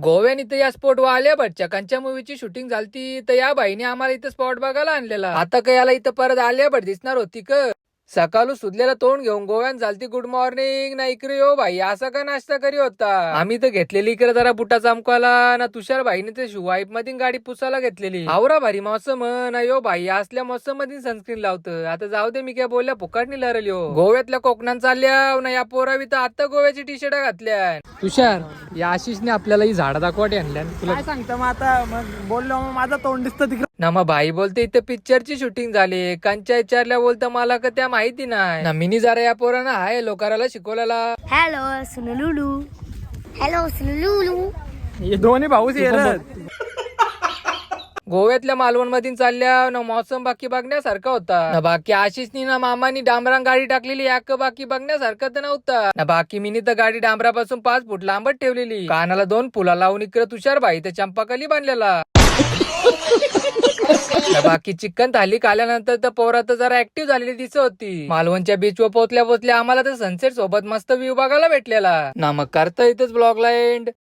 गोव्यान इथं या स्पॉट वर आल्या भटच्या मूवीची शूटिंग झालती, तर या बाईने आम्हाला इथं स्पॉट बघायला आणलेला. आता काय याला इथं परत आल्या भट दिसणार होती का? सकाळू सुधलेला तोंड घेऊन गोव्यान झालती गुड मॉर्निंग ना इकडे यो भाई असा का नाश्ता करी होता. आम्ही तर घेतलेली इकडे जरा बुटा चमकाला ना तुषार भाईने ते वाईप मध्ये गाडी पुसायला घेतलेली. आवरा भारी मौसम ना यो भाई असल्या मौसम मध्ये सनस्क्रीन लावतं. आता जाऊ दे मी काय बोलल्या फुकाटणी लरल हो. गोव्यातल्या कोकणात चालल्या ना या पोरावी तर आता गोव्याची टी शर्ट घातल्या. तुषार या आशिषने आपल्याला ही झाडा दाखवाटी आणल्या. तुला काय सांगतो मग आता मग बोललो मग माझं तोंड दिसतं तिकडे. ना मग भाई बोलते इथं पिक्चरची शूटिंग झाली. कांच्या विचारल्या बोलतं मला का त्या माहिती नाही ना. मिनी जरा या पोरांना हाय लोकाराला शिकवलेला. हॅलो सुनुलुलू. हॅलो सुनुलुलू. हे दोन्ही भाऊच गोव्यातल्या मालवण मधून चालल्या ना मौसम बाकी बघण्यासारखा होता ना. बाकी आशिषनी ना मामानी डांबरान गाडी टाकलेली याक बाकी बघण्यासारखं तर नव्हता ना. बाकी मिनी तर गाडी डांबरापासून 5 फूट लांबत ठेवलेली. कानाला 2 फुला लावून इकडे तुषार भाई तर चंपाकली बांधलेला. बाकी चिकन थाली खाल्यानंतर तर पोरा तर जरा ऍक्टिव्ह झालेली दिसत होती. मालवणच्या बीच वर पोहोचल्या आम्हाला तर सनसेट सोबत मस्त व्ह्यू बघायला भेटलेला ना. मग करता इथंच ब्लॉगला एंड.